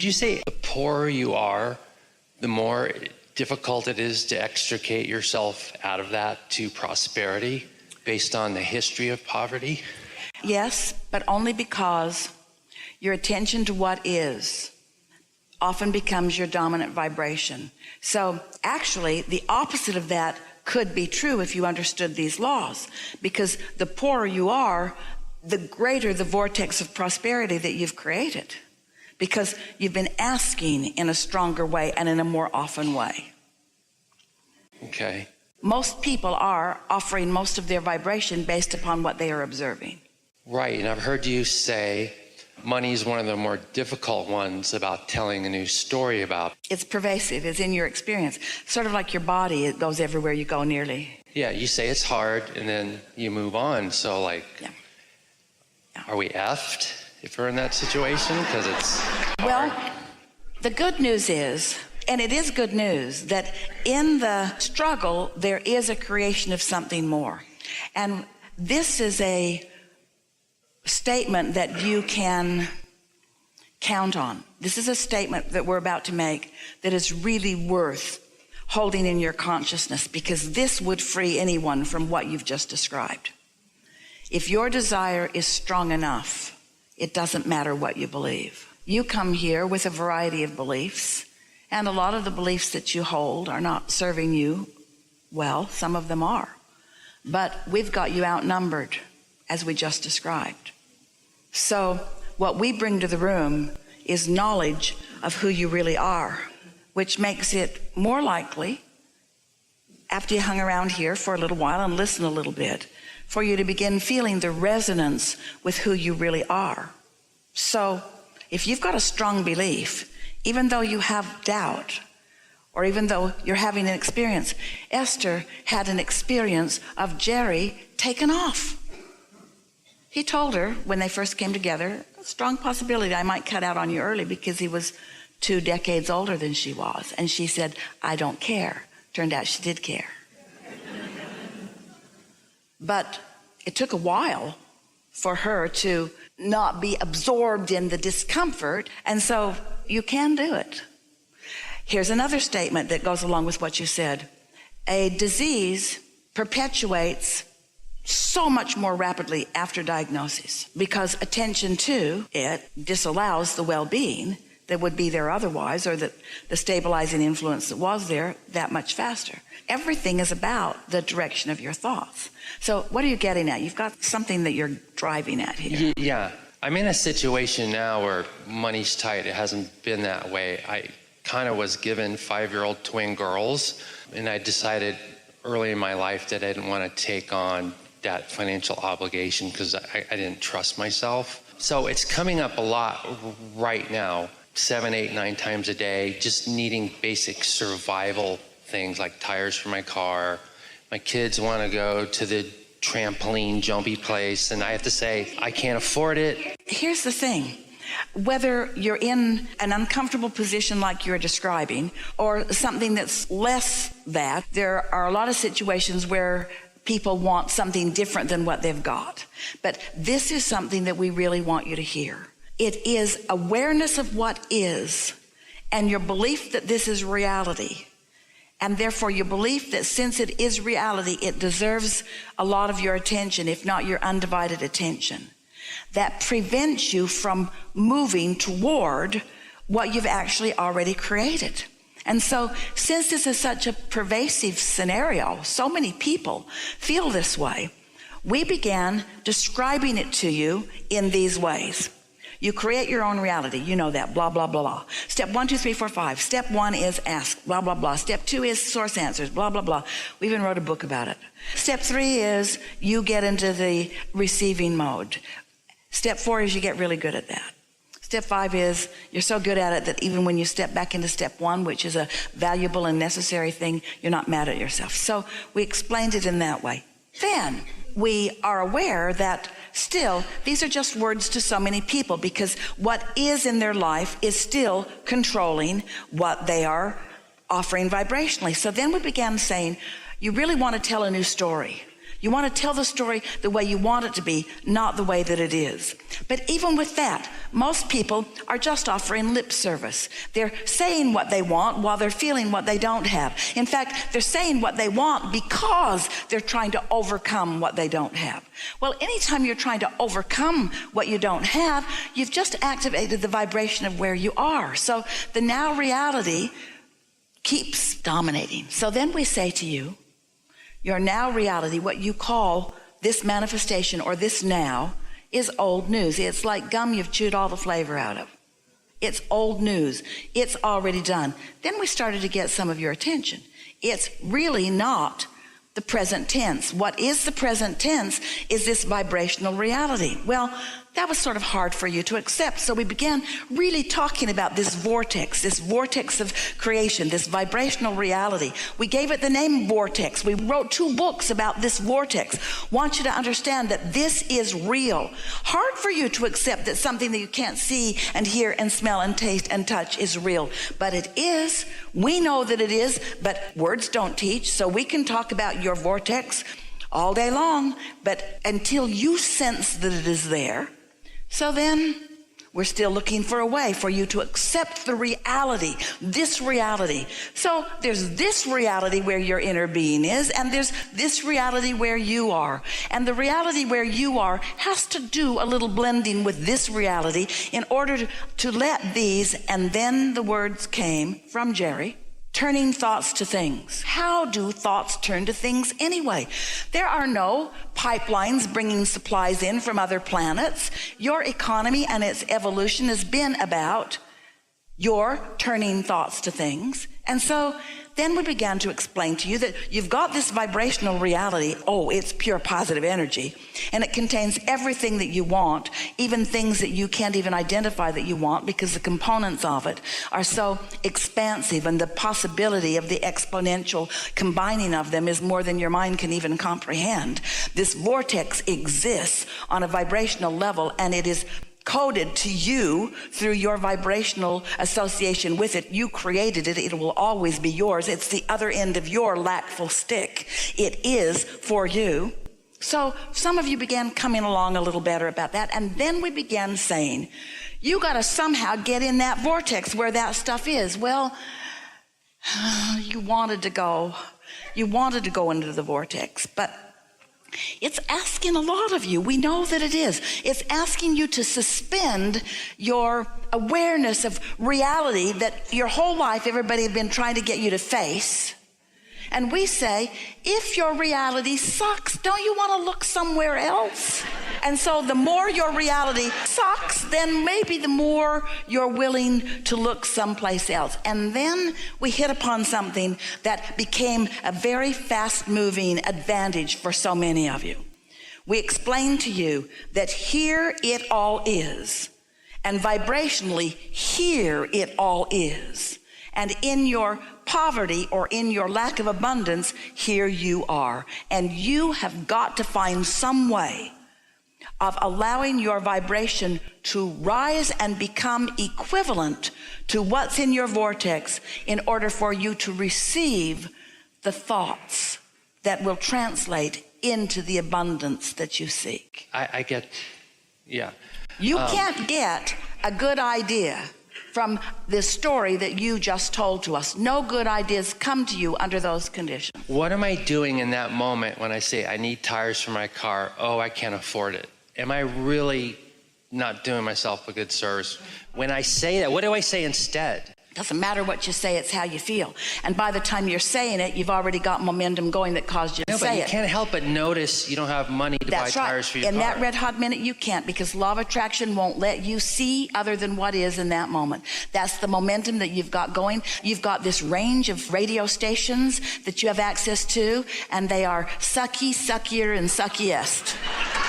Would you say the poorer you are, the more difficult it is to extricate yourself out of that to prosperity based on the history of poverty? Yes, but only because your attention to what is often becomes your dominant vibration. So actually, the opposite of that could be true if you understood these laws, because the poorer you are, the greater the vortex of prosperity that you've created, because you've been asking in a stronger way and in a more often way. Okay. Most people are offering most of their vibration based upon what they are observing. Right, and I've heard you say money is one of the more difficult ones about telling a new story about. It's pervasive, it's in your experience. Sort of like your body, it goes everywhere you go nearly. Yeah, you say it's hard and then you move on. So like, Are we effed if we're in that situation? Because it's hard. Well, the good news is, and it is good news, that in the struggle, there is a creation of something more. And this is a statement that you can count on. This is a statement that we're about to make that is really worth holding in your consciousness, because this would free anyone from what you've just described. If your desire is strong enough, it doesn't matter what you believe. You come here with a variety of beliefs, and a lot of the beliefs that you hold are not serving you well. Some of them are. But we've got you outnumbered, as we just described. So what we bring to the room is knowledge of who you really are, which makes it more likely, after you hung around here for a little while and listen a little bit, for you to begin feeling the resonance with who you really are. So if you've got a strong belief, even though you have doubt, or even though you're having an experience, Esther had an experience of Jerry taken off. He told her when they first came together, a strong possibility I might cut out on you early because he was 2 decades older than she was. And she said, I don't care. Turned out she did care. But it took a while for her to not be absorbed in the discomfort. And so you can do it. Here's another statement that goes along with what you said. A disease perpetuates so much more rapidly after diagnosis, because attention to it disallows the well-being that would be there otherwise, or the stabilizing influence that was there, that much faster. Everything is about the direction of your thoughts. So what are you getting at? You've got something that you're driving at here. Yeah. I'm in a situation now where money's tight. It hasn't been that way. I kind of was given 5-year-old twin girls, and I decided early in my life that I didn't want to take on that financial obligation because I didn't trust myself. So it's coming up a lot right now, 7, 8, 9 times a day, just needing basic survival things like tires for my car. My kids want to go to the trampoline jumpy place, and I have to say, I can't afford it. Here's the thing. Whether you're in an uncomfortable position like you're describing, or something that's less that, there are a lot of situations where people want something different than what they've got. But this is something that we really want you to hear. It is awareness of what is, and your belief that this is reality. And therefore your belief that since it is reality, it deserves a lot of your attention, if not your undivided attention. That prevents you from moving toward what you've actually already created. And so, since this is such a pervasive scenario, so many people feel this way, we began describing it to you in these ways. You create your own reality. You know that, blah, blah, blah, blah. Step 1, 2, 3, 4, 5. Step 1 is ask, blah, blah, blah. Step 2 is source answers, blah, blah, blah. We even wrote a book about it. Step 3 is you get into the receiving mode. Step 4 is you get really good at that. Step 5 is you're so good at it that even when you step back into step 1, which is a valuable and necessary thing, you're not mad at yourself. So we explained it in that way. Then we are aware that still these are just words to so many people, because what is in their life is still controlling what they are offering vibrationally. So then we began saying, you really want to tell a new story. You want to tell the story the way you want it to be, not the way that it is. But even with that, most people are just offering lip service. They're saying what they want while they're feeling what they don't have. In fact, they're saying what they want because they're trying to overcome what they don't have. Well, anytime you're trying to overcome what you don't have, you've just activated the vibration of where you are. So the now reality keeps dominating. So then we say to you, your now reality, what you call this manifestation or this now, is old news. It's like gum you've chewed all the flavor out of. It's old news. It's already done. Then we started to get some of your attention. It's really not the present tense. What is the present tense is this vibrational reality. Well, that was sort of hard for you to accept. So we began really talking about this vortex of creation, this vibrational reality. We gave it the name vortex. We wrote 2 books about this vortex. Want you to understand that this is real. Hard for you to accept that something that you can't see and hear and smell and taste and touch is real. But it is. We know that it is, but words don't teach. So we can talk about your vortex all day long, but until you sense that it is there, so then we're still looking for a way for you to accept the reality, this reality. So there's this reality where your inner being is, and there's this reality where you are. And the reality where you are has to do a little blending with this reality in order to let these, and then the words came from Jerry, turning thoughts to things. How do thoughts turn to things anyway? There are no pipelines bringing supplies in from other planets. Your economy and its evolution has been about your turning thoughts to things. And so then we began to explain to you that you've got this vibrational reality. Oh, it's pure positive energy. And it contains everything that you want, even things that you can't even identify that you want because the components of it are so expansive, and the possibility of the exponential combining of them is more than your mind can even comprehend. This vortex exists on a vibrational level, and it is coded to you through your vibrational association with it. You created it. It will always be yours. It's the other end of your lackful stick. It is for you. So some of you began coming along a little better about that. And then we began saying, you got to somehow get in that vortex where that stuff is. Well, you wanted to go into the vortex, but it's asking a lot of you. We know that it is. It's asking you to suspend your awareness of reality that your whole life everybody had been trying to get you to face. And we say, if your reality sucks, don't you want to look somewhere else? And so the more your reality sucks, then maybe the more you're willing to look someplace else. And then we hit upon something that became a very fast-moving advantage for so many of you. We explained to you that here it all is, and vibrationally, here it all is. And in your poverty or in your lack of abundance, here you are. And you have got to find some way of allowing your vibration to rise and become equivalent to what's in your vortex in order for you to receive the thoughts that will translate into the abundance that you seek. I get, yeah. You can't get a good idea from this story that you just told to us. No good ideas come to you under those conditions. What am I doing in that moment when I say I need tires for my car? Oh, I can't afford it. Am I really not doing myself a good service? When I say that, what do I say instead? Doesn't matter what you say, it's how you feel. And by the time you're saying it, you've already got momentum going that caused you to say it. No, but you can't help but notice you don't have money to buy tires for your car. In that red hot minute, you can't, because law of attraction won't let you see other than what is in that moment. That's the momentum that you've got going. You've got this range of radio stations that you have access to, and they are sucky, suckier, and suckiest.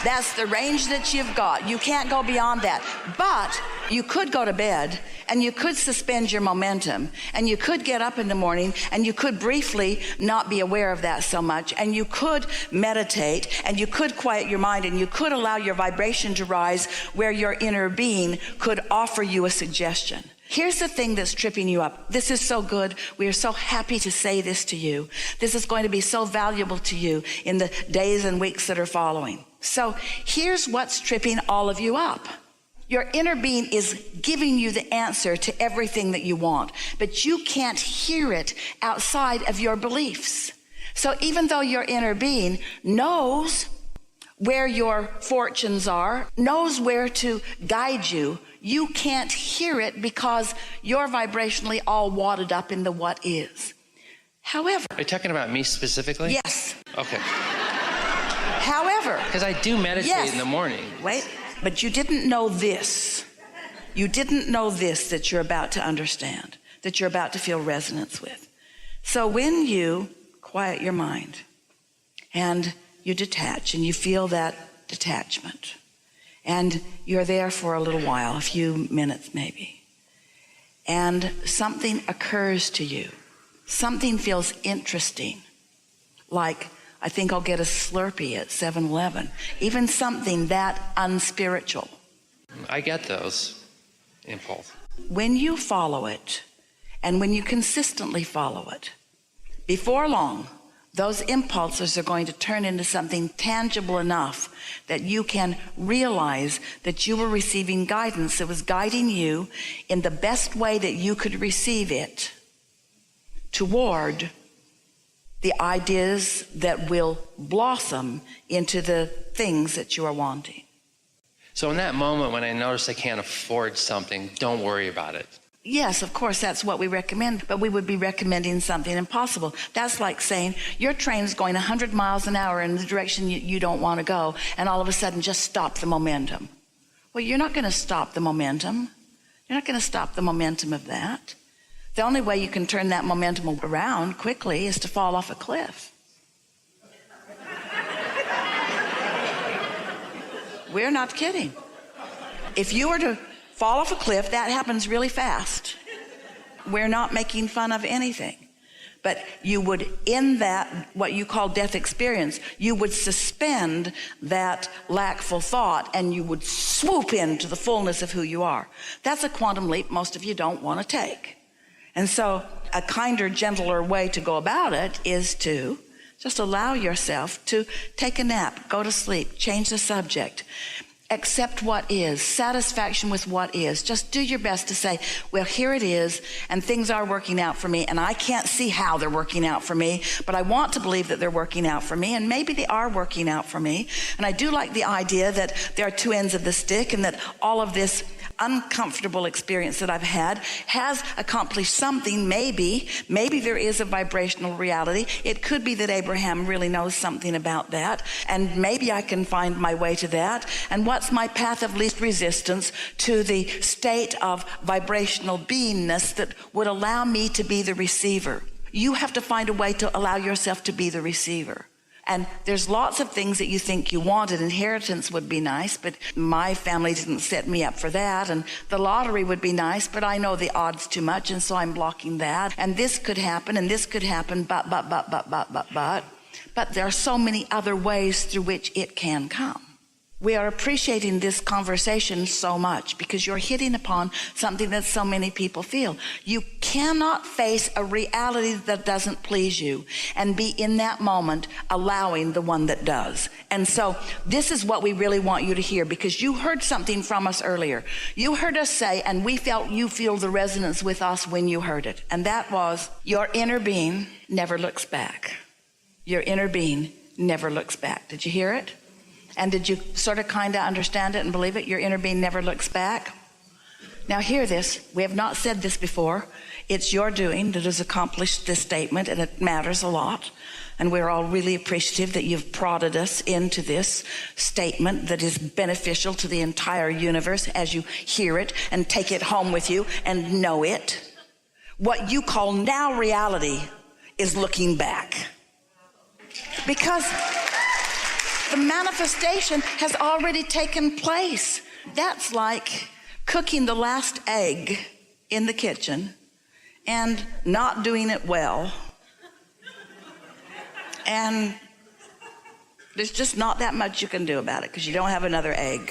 That's the range that you've got. You can't go beyond that. But you could go to bed, and you could suspend your momentum, and you could get up in the morning, and you could briefly not be aware of that so much, and you could meditate, and you could quiet your mind, and you could allow your vibration to rise where your inner being could offer you a suggestion. Here's the thing that's tripping you up. This is so good. We are so happy to say this to you. This is going to be so valuable to you in the days and weeks that are following. So here's what's tripping all of you up. Your inner being is giving you the answer to everything that you want, but you can't hear it outside of your beliefs. So even though your inner being knows where your fortunes are, knows where to guide you, you can't hear it because you're vibrationally all wadded up in the what is. However... Are you talking about me specifically? Yes. Okay. However... Because I do meditate in the morning. Wait, but you didn't know this. You didn't know this that you're about to understand, that you're about to feel resonance with. So when you quiet your mind and you detach and you feel that detachment, and you're there for a little while, a few minutes maybe, and something occurs to you, something feels interesting, like I think I'll get a Slurpee at 7-Eleven, even something that unspiritual. I get those impulse. When you follow it, and when you consistently follow it, before long, those impulses are going to turn into something tangible enough that you can realize that you were receiving guidance that was guiding you in the best way that you could receive it toward the ideas that will blossom into the things that you are wanting. So in that moment when I notice I can't afford something, don't worry about it. Yes, of course, that's what we recommend, but we would be recommending something impossible. That's like saying your train's going 100 miles an hour in the direction you don't want to go, and all of a sudden just stop the momentum. Well, you're not going to stop the momentum. You're not going to stop the momentum of that. The only way you can turn that momentum around quickly is to fall off a cliff. We're not kidding. If you were to fall off a cliff, that happens really fast. We're not making fun of anything. But you would, in that, what you call death experience, you would suspend that lackful thought and you would swoop into the fullness of who you are. That's a quantum leap most of you don't want to take. And so a kinder, gentler way to go about it is to just allow yourself to take a nap, go to sleep, change the subject. Accept what is, satisfaction with what is. Just do your best to say, well, here it is, and things are working out for me, and I can't see how they're working out for me, but I want to believe that they're working out for me, and maybe they are working out for me. And I do like the idea that there are two ends of the stick, and that all of this uncomfortable experience that I've had has accomplished something. Maybe there is a vibrational reality. It could be that Abraham really knows something about that, and maybe I can find my way to that. And what's my path of least resistance to the state of vibrational beingness that would allow me to be the receiver? You have to find a way to allow yourself to be the receiver. And there's lots of things that you think you wanted. Inheritance would be nice, but my family didn't set me up for that. And the lottery would be nice, but I know the odds too much, and so I'm blocking that. And this could happen, and this could happen, but. But there are so many other ways through which it can come. We are appreciating this conversation so much because you're hitting upon something that so many people feel. You cannot face a reality that doesn't please you and be in that moment allowing the one that does. And so this is what we really want you to hear, because you heard something from us earlier. You heard us say, and we felt you feel the resonance with us when you heard it. And that was, your inner being never looks back. Your inner being never looks back. Did you hear it? And did you sort of kind of understand it and believe it? Your inner being never looks back. Now hear this. We have not said this before. It's your doing that has accomplished this statement, and it matters a lot. And we're all really appreciative that you've prodded us into this statement that is beneficial to the entire universe as you hear it and take it home with you and know it. What you call now reality is looking back. Because the manifestation has already taken place. That's like cooking the last egg in the kitchen and not doing it well. And there's just not that much you can do about it because you don't have another egg.